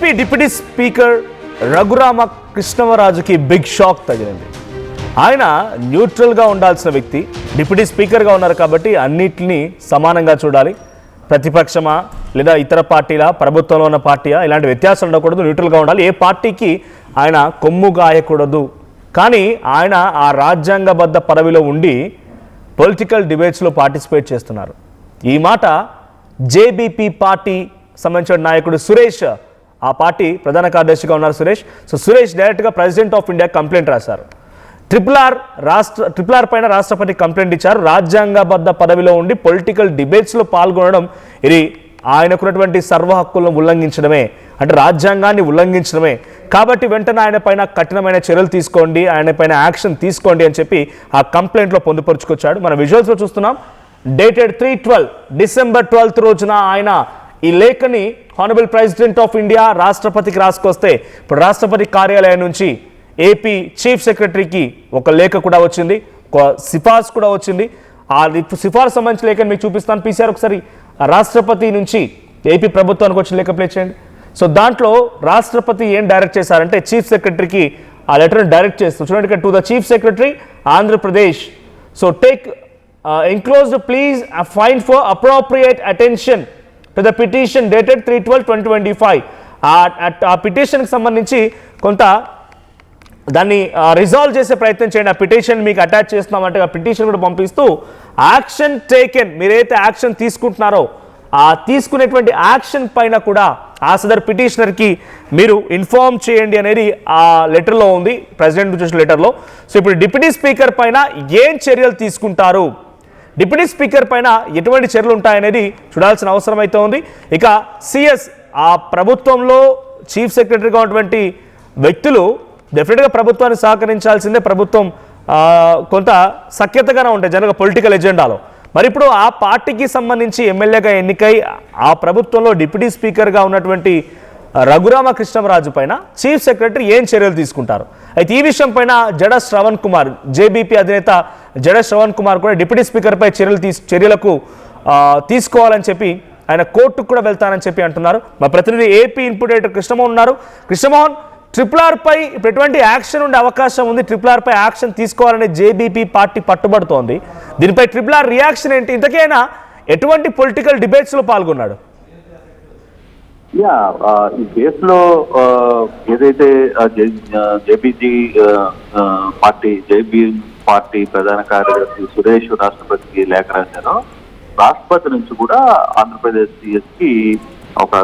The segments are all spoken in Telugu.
ఏపీ డిప్యూటీ స్పీకర్ రఘురామ కృష్ణమరాజుకి బిగ్ షాక్ తగిలింది. ఆయన న్యూట్రల్గా ఉండాల్సిన వ్యక్తి, డిప్యూటీ స్పీకర్గా ఉన్నారు కాబట్టి అన్నిటినీ సమానంగా చూడాలి. ప్రతిపక్షమా లేదా ఇతర పార్టీలా, ప్రభుత్వంలో ఉన్న పార్టీయా, ఇలాంటి వ్యత్యాసం ఉండకూడదు, న్యూట్రల్గా ఉండాలి. ఏ పార్టీకి ఆయన కొమ్ము గాయకూడదు. కానీ ఆయన ఆ రాజ్యాంగబద్ధ పదవిలో ఉండి పొలిటికల్ డిబేట్స్లో పార్టిసిపేట్ చేస్తున్నారు. ఈ మాట జేబీపీ పార్టీ సంబంధించిన నాయకుడు సురేష్, ఆ పార్టీ ప్రధాన కార్యదర్శిగా ఉన్నారు సురేష్. సురేష్ డైరెక్ట్గా ప్రెసిడెంట్ ఆఫ్ ఇండియా కంప్లైంట్ రాశారు. ట్రిపుల్ ఆర్ పైన రాష్ట్రపతి కంప్లైంట్ ఇచ్చారు. రాజ్యాంగబద్ధ పదవిలో ఉండి పొలిటికల్ డిబేట్స్లో పాల్గొనడం ఇది ఆయనకున్నటువంటి సర్వ హక్కులను ఉల్లంఘించడమే, అంటే రాజ్యాంగాన్ని ఉల్లంఘించడమే. కాబట్టి వెంటనే ఆయన పైన కఠినమైన చర్యలు తీసుకోండి, ఆయన పైన యాక్షన్ తీసుకోండి అని చెప్పి ఆ కంప్లైంట్లో పొందుపరుచుకొచ్చాడు. మన విజువల్స్లో చూస్తున్నాం. డేటెడ్ 3/12 డిసెంబర్ 12 రోజున ఆయన ఈ లేఖని హానరబుల్ ప్రెసిడెంట్ ఆఫ్ ఇండియా రాష్ట్రపతికి రాసుకొస్తే ఇప్పుడు రాష్ట్రపతి కార్యాలయం నుంచి ఏపీ చీఫ్ సెక్రటరీకి ఒక లేఖ కూడా వచ్చింది, ఒక సిఫార్సు కూడా వచ్చింది. ఆ సిఫార్సు సంబంధించిన లేఖను మీకు చూపిస్తాను. పీసీఆర్ ఒకసారి రాష్ట్రపతి నుంచి ఏపీ ప్రభుత్వానికి వచ్చిన లేఖ ప్లే చేయండి. సో దాంట్లో రాష్ట్రపతి ఏం డైరెక్ట్ చేశారంటే చీఫ్ సెక్రటరీకి ఆ లెటర్ని డైరెక్ట్ చేస్తూ చూడండి, to the chief secretary Andhra Pradesh. So take enclosed please find for appropriate attention to the petition dated 3/12/2025. ఆ పిటిషన్కి సంబంధించి కొంత దాన్ని రిజాల్వ్ చేసే ప్రయత్నం చేయండి. ఆ పిటిషన్ మీకు అటాచ్ చేస్తున్నామంటే ఆ పిటిషన్ కూడా పంపిస్తూ యాక్షన్ టేకెన్, మీరైతే యాక్షన్ తీసుకుంటున్నారో ఆ తీసుకునేటువంటి యాక్షన్ పైన కూడా ఆ సదర్ పిటిషనర్కి మీరు ఇన్ఫార్మ్ చేయండి అనేది ఆ లెటర్లో ఉంది, ప్రెసిడెంట్ చూసిన లెటర్లో. సో ఇప్పుడు డిప్యూటీ స్పీకర్ పైన ఏం చర్యలు తీసుకుంటారు, డిప్యూటీ స్పీకర్ పైన ఎటువంటి చర్యలు ఉంటాయనేది చూడాల్సిన అవసరం అయితే ఉంది. ఇక సిఎస్, ఆ ప్రభుత్వంలో చీఫ్ సెక్రటరీగా ఉన్నటువంటి వ్యక్తులు డెఫినెట్గా ప్రభుత్వాన్ని సహకరించాల్సిందే. ప్రభుత్వం కొంత సఖ్యతగానే ఉంటాయి జనరల్గా పొలిటికల్ ఎజెండాలో. మరి ఇప్పుడు ఆ పార్టీకి సంబంధించి ఎమ్మెల్యేగా ఎన్నికై ఆ ప్రభుత్వంలో డిప్యూటీ స్పీకర్గా ఉన్నటువంటి రఘురామ కృష్ణమరాజు పైన చీఫ్ సెక్రటరీ ఏం చర్యలు తీసుకుంటారు? అయితే ఈ విషయం పైన జడ శ్రవణ్ కుమార్, జేబీపీ అధినేత జడ శ్రవణ్ కుమార్ కూడా డిప్యూటీ స్పీకర్పై చర్యలకు తీసుకోవాలని చెప్పి ఆయన కోర్టుకు కూడా వెళ్తానని చెప్పి అంటున్నారు. మా ప్రతినిధి ఏపీ ఇన్పుట్ ఎడిటర్ కృష్ణమోహన్ ఉన్నారు. కృష్ణమోహన్, ట్రిపుల్ ఆర్ పై ఇప్పుడు ఎటువంటి యాక్షన్ ఉండే అవకాశం ఉంది? ట్రిపుల్ ఆర్ పై యాక్షన్ తీసుకోవాలని జేబీపీ పార్టీ పట్టుబడుతోంది. దీనిపై ట్రిపుల్ ఆర్ రియాక్షన్ ఏంటి? ఇంతకైనా ఎటువంటి పొలిటికల్ డిబేట్స్లో పాల్గొన్నాడు? ఈ కేసులో ఏదైతే జేబీ పార్టీ ప్రధాన కార్యదర్శి సురేష్ రాష్ట్రపతికి లేఖ రాశారో, రాష్ట్రపతి నుంచి కూడా ఆంధ్రప్రదేశ్ సిఎస్ కి ఒక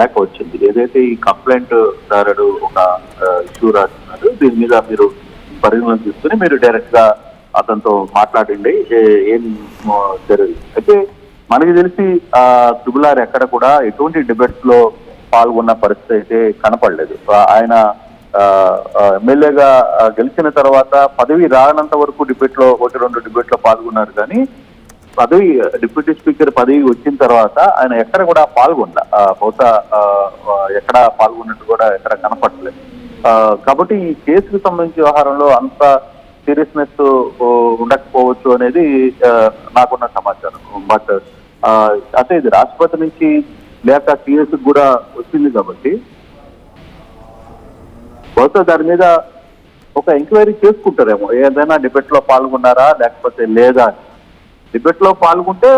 లేఖ వచ్చింది. ఏదైతే ఈ కంప్లైంట్ దారుడు ఒక ఇష్యూ రాస్తున్నారు, దీని మీద మీరు పరిగణన తీసుకుని మీరు డైరెక్ట్ గా అతనితో మాట్లాడండి ఏం జరగదు. అయితే మనకి తెలిసి ట్రిపుల్ ఆర్ ఎక్కడ కూడా ఎటువంటి డిబేట్స్ లో పాల్గొన్న పరిస్థితి అయితే కనపడలేదు. ఆయన ఎమ్మెల్యేగా గెలిచిన తర్వాత పదవి రానంత వరకు డిబేట్ లో 1-2 డిబేట్ లో పాల్గొన్నారు. కానీ పదవి డిప్యూటీ స్పీకర్ పదవి వచ్చిన తర్వాత ఆయన ఎక్కడ కూడా పాల్గొనలే. బహుశా ఎక్కడ పాల్గొన్నట్టు కూడా ఎక్కడ కనపడలేదు. కాబట్టి ఈ కేసుకు సంబంధించి వ్యవహారంలో అంత సీరియస్నెస్ ఉండకపోవచ్చు అనేది నాకున్న సమాచారం. బట్ అంటే ఇది రాష్ట్రపతి నుంచి లేక సిఎస్ కూడా వచ్చింది కాబట్టి బహుశా దాని మీద ఒక ఎంక్వైరీ చేసుకుంటారేమో, ఏదైనా డిబేట్ లో పాల్గొన్నారా లేకపోతే లేదా. డిబేట్ లో పాల్గొంటే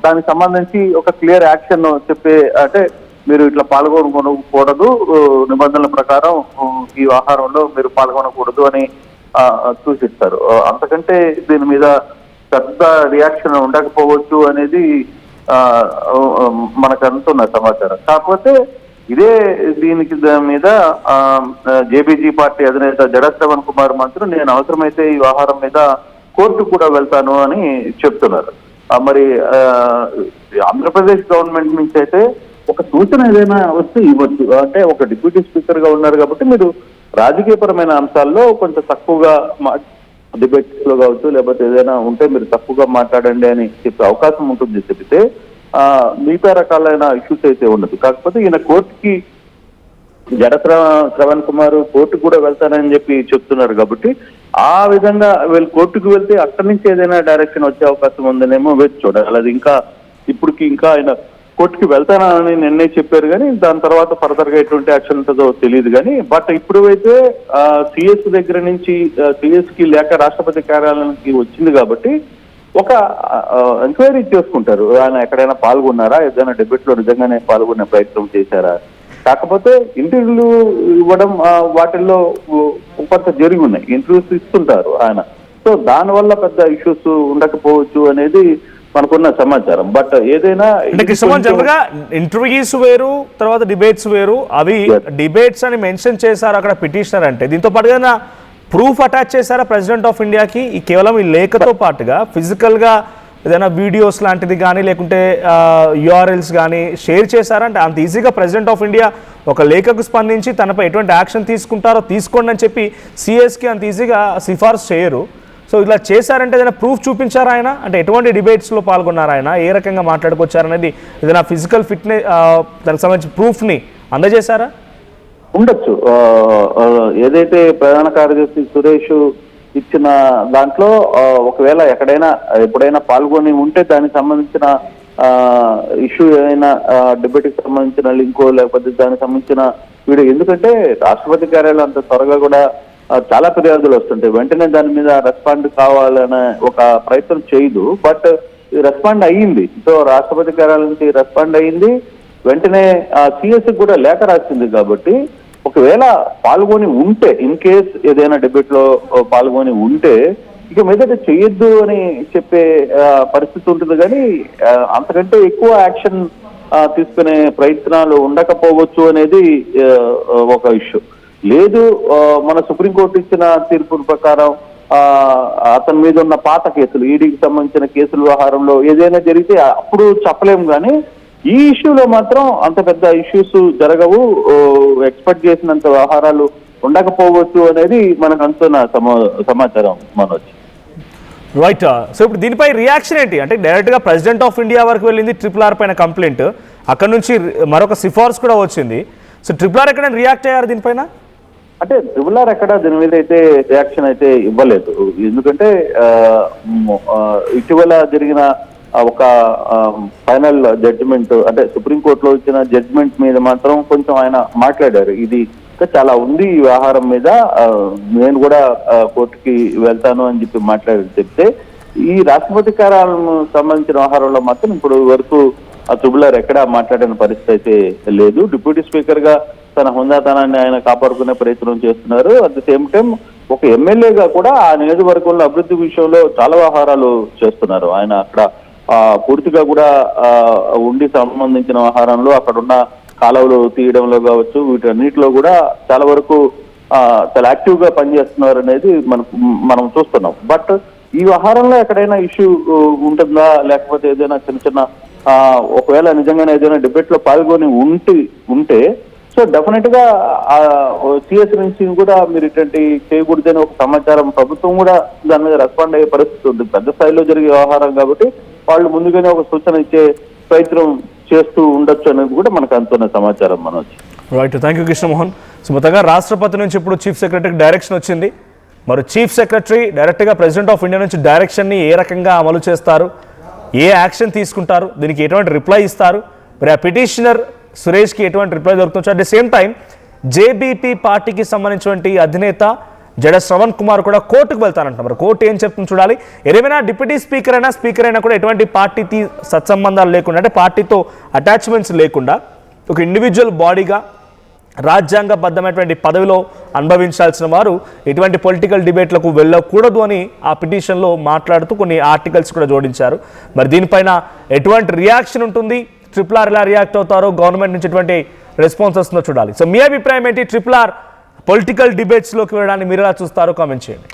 దానికి సంబంధించి ఒక క్లియర్ యాక్షన్ చెప్పే, అంటే మీరు ఇట్లా పాల్గొనకూడదు, నిబంధనల ప్రకారం ఈ వ్యవహారంలో మీరు పాల్గొనకూడదు అని సూచిస్తారు. అంతకంటే దీని మీద పెద్ద రియాక్షన్ ఉండకపోవచ్చు అనేది మనకు అందుతున్న సమాచారం. కాకపోతే ఇదే దీనికి మీద జేబీజీ పార్టీ అధినేత జడ శ్రవణ్ కుమార్ మంత్రులు నేను అవసరమైతే ఈ వ్యవహారం మీద కోర్టు కూడా వెళ్తాను అని చెప్తున్నారు. మరి ఆంధ్రప్రదేశ్ గవర్నమెంట్ నుంచి అయితే ఒక సూచన ఏదైనా వస్తే ఇవ్వచ్చు. అంటే ఒక డిప్యూటీ స్పీకర్ గా ఉన్నారు కాబట్టి మీరు రాజకీయపరమైన అంశాల్లో కొంచెం తక్కువగా డిబేట్స్ లో కావచ్చు, లేకపోతే ఏదైనా ఉంటే మీరు తక్కువగా మాట్లాడండి అని చెప్పే అవకాశం ఉంటుంది చెప్తే మిగతా రకాలైన ఇష్యూస్ అయితే ఉండదు. కాకపోతే ఈయన కోర్టుకి జడ శ్రవణ్ కుమార్ కోర్టు కూడా వెళ్తానని చెప్పి చెప్తున్నారు కాబట్టి ఆ విధంగా వీళ్ళు కోర్టుకు వెళ్తే అక్కడి నుంచి ఏదైనా డైరెక్షన్ వచ్చే అవకాశం ఉందనేమో వేచి చూడాలి. అది ఇంకా ఇప్పటికి ఇంకా ఆయన కోర్టుకి వెళ్తానని నిన్నే చెప్పారు, కానీ దాని తర్వాత ఫర్దర్ గా ఎటువంటి యాక్షన్ ఉంటుందో తెలియదు. కానీ బట్ ఇప్పుడు అయితే సిఎస్ దగ్గర నుంచి సిఎస్ కి లేక రాష్ట్రపతి కార్యాలయానికి వచ్చింది కాబట్టి ఒక ఎంక్వైరీ చేసుకుంటారు. ఆయన ఎక్కడైనా పాల్గొన్నారా, ఏదైనా డిబేట్ లో నిజంగానే పాల్గొనే ప్రయత్నం చేశారా. కాకపోతే ఇంటర్వ్యూలు ఇవ్వడం వాటిల్లో కొంత జరిగి ఉన్నాయి, ఇంటర్వ్యూస్ ఇస్తుంటారు ఆయన. సో దానివల్ల పెద్ద ఇష్యూస్ ఉండకపోవచ్చు అనేది మనకున్న సమాచారం. బట్ ఏదైనా జనరల్గా ఇంటర్వ్యూస్ వేరు, తర్వాత డిబేట్స్ వేరు. అవి డిబేట్స్ అని మెన్షన్ చేశారు అక్కడ పిటిషనర్ అంటే. దీంతో పాటుగా ప్రూఫ్ అటాచ్ చేశారా ప్రెసిడెంట్ ఆఫ్ ఇండియాకి? ఈ కేవలం ఈ లేఖతో పాటుగా ఫిజికల్గా ఏదైనా వీడియోస్ లాంటిది కానీ లేకుంటే యూఆర్ఎల్స్ కానీ షేర్ చేశారా? అంటే అంత ఈజీగా ప్రెసిడెంట్ ఆఫ్ ఇండియా ఒక లేఖకు స్పందించి తనపై ఎటువంటి యాక్షన్ తీసుకుంటారో తీసుకోండి అని చెప్పి సిఎస్కి అంత ఈజీగా సిఫార్సు చేయరు. సో ఇలా చేశారంటే ఏదైనా ప్రూఫ్ చూపించారా ఆయన? అంటే ఎటువంటి డిబేట్స్లో పాల్గొన్నారు ఆయన, ఏ రకంగా మాట్లాడుకొచ్చారనేది ఏదైనా ఫిజికల్ ఫిట్నెస్ దానికి సంబంధించి ప్రూఫ్ని అందజేశారా? ఉండొచ్చు. ఏదైతే ప్రధాన కార్యదర్శి సురేష్ ఇచ్చిన దాంట్లో ఒకవేళ ఎప్పుడైనా పాల్గొని ఉంటే దానికి సంబంధించిన ఇష్యూ ఏదైనా డిబేట్కి సంబంధించిన లింకో లేకపోతే దానికి సంబంధించిన వీడియో. ఎందుకంటే రాష్ట్రపతి కార్యాలయం అంత త్వరగా కూడా చాలా ఫిర్యాదులు వస్తుంటాయి, వెంటనే దాని మీద రెస్పాండ్ కావాలనే ఒక ప్రయత్నం చేయదు. బట్ రెస్పాండ్ అయ్యింది. సో రాష్ట్రపతి కార్యాలయం నుంచి రెస్పాండ్ అయ్యింది, వెంటనే సిఎస్ కూడా లేఖ రాసింది. కాబట్టి ఒకవేళ పాల్గొని ఉంటే, ఇన్ కేస్ ఏదైనా డిబేట్ లో పాల్గొని ఉంటే ఇక మీదట చెయ్యొద్దు అని చెప్పే పరిస్థితి ఉంటుంది. కానీ అంతకంటే ఎక్కువ యాక్షన్ తీసుకునే ప్రయత్నాలు ఉండకపోవచ్చు అనేది ఒక ఇష్యూ. లేదు, మన సుప్రీంకోర్టు ఇచ్చిన తీర్పు ప్రకారం అతని మీద ఉన్న పాత కేసులు, ఈడీకి సంబంధించిన కేసుల వ్యవహారంలో ఏదైనా జరిగితే అప్పుడు చెప్పలేము. కానీ ఈ ఇష్యూలో మాత్రం అంత పెద్ద ఇష్యూస్ జరగవు, ఎక్స్పెక్ట్ చేసినంత వ్యవహారాలు ఉండకపోవచ్చు అనేది మనకు అందుతున్న సమాచారం. మనోజ్, రైట్. సో ఇప్పుడు దీనిపై రియాక్షన్ ఏంటి? అంటే డైరెక్ట్గా ప్రెసిడెంట్ ఆఫ్ ఇండియా వరకు వెళ్ళింది RRR పైన కంప్లైంట్, అక్కడ నుంచి మరొక సిఫార్సు కూడా వచ్చింది. సో RRR ఎక్కడైనా రియాక్ట్ అయ్యారు దీనిపైన? అంటే RRR ఎక్కడ దీని మీద అయితే రియాక్షన్ అయితే ఇవ్వలేదు. ఎందుకంటే ఇటీవల జరిగిన ఒక ఫైనల్ జడ్జిమెంట్, అంటే సుప్రీంకోర్టులో ఇచ్చిన జడ్జిమెంట్ మీద మాత్రం కొంచెం ఆయన మాట్లాడారు. ఇది చాలా ఉంది ఈ వ్యవహారం మీద, నేను కూడా కోర్టుకి వెళ్తాను అని చెప్పి చెప్తే ఈ రాష్ట్రపతి కార్యాలయం సంబంధించిన వ్యవహారంలో మాత్రం ఇప్పుడు వరకు RRR ఎక్కడా మాట్లాడిన పరిస్థితి అయితే లేదు. డిప్యూటీ స్పీకర్ గా తన హుందాతనాన్ని ఆయన కాపాడుకునే ప్రయత్నం చేస్తున్నారు. అట్ ది సేమ్ టైం ఒక ఎమ్మెల్యేగా కూడా ఆ నియోజకవర్గంలో అభివృద్ధి విషయంలో చాలా వ్యవహారాలు చేస్తున్నారు. ఆయన అక్కడ పూర్తిగా కూడా ఉండి సంబంధించిన వ్యవహారంలో అక్కడున్న కాలువలు తీయడంలో కావచ్చు, వీటన్నిటిలో కూడా చాలా వరకు చాలా యాక్టివ్ గా పనిచేస్తున్నారు అనేది మనం చూస్తున్నాం. బట్ ఈ వ్యవహారంలో ఎక్కడైనా ఇష్యూ ఉంటుందా, లేకపోతే ఏదైనా చిన్న ఒకవేళ నిజంగానే ఏదైనా డిబేట్ లో పాల్గొని ఉంటే సో డెఫినెట్ గా సిఎస్ నుంచి కూడా మీరు ఇటువంటి చేయకూడదని ఒక సమాచారం ప్రభుత్వం కూడా దాని మీద రెస్పాండ్ అయ్యే పరిస్థితి ఉంది. పెద్ద స్థాయిలో జరిగే వ్యవహారం కాబట్టి వాళ్ళు ముందుగానే ఒక సూచన ఇచ్చే ప్రయత్నం చేస్తూ ఉండొచ్చు అనేది కూడా మనకు అందుతున్న సమాచారం. Manoj, right. Thank you Krishnamohan. సుమతగా రాష్ట్రపతి నుంచి ఇప్పుడు చీఫ్ సెక్రటరీకి డైరెక్షన్ వచ్చింది. మరి చీఫ్ సెక్రటరీ డైరెక్ట్గా ప్రెసిడెంట్ ఆఫ్ ఇండియా నుంచి డైరెక్షన్ని ఏ రకంగా అమలు చేస్తారు, ఏ యాక్షన్ తీసుకుంటారు, దీనికి ఎటువంటి రిప్లై ఇస్తారు, మరి ఆ పిటిషనర్ సురేష్కి ఎటువంటి రిప్లై దొరుకుతుంది? At the same time JBP పార్టీకి సంబంధించినటువంటి అధినేత జడ శ్రవణ్ కుమార్ కూడా కోర్టుకు వెళ్తారంటున్నారు. మరి కోర్టు ఏం చెప్తుంది చూడాలి. ఏమైనా డిప్యూటీ స్పీకర్ అయినా కూడా ఎటువంటి పార్టీకి సత్సంబంధాలు లేకుండా, అంటే పార్టీతో అటాచ్మెంట్స్ లేకుండా ఒక ఇండివిజువల్ బాడీగా రాజ్యాంగబద్ధమైనటువంటి పదవిలో అనుభవించాల్సిన వారు ఎటువంటి పొలిటికల్ డిబేట్లకు వెళ్ళకూడదు అని ఆ పిటిషన్లో మాట్లాడుతూ కొన్ని ఆర్టికల్స్ కూడా జోడించారు. మరి దీనిపైన ఎటువంటి రియాక్షన్ ఉంటుంది, RRR ఎలా రియాక్ట్ అవుతారో, గవర్నమెంట్ నుంచి ఎటువంటి రెస్పాన్స్ వస్తుందో చూడాలి. సో మీ అభిప్రాయం ఏంటి? RRR పొలిటికల్ డిబేట్స్లోకి వెళ్ళడానికి మీరు ఎలా చూస్తారో కామెంట్ చేయండి.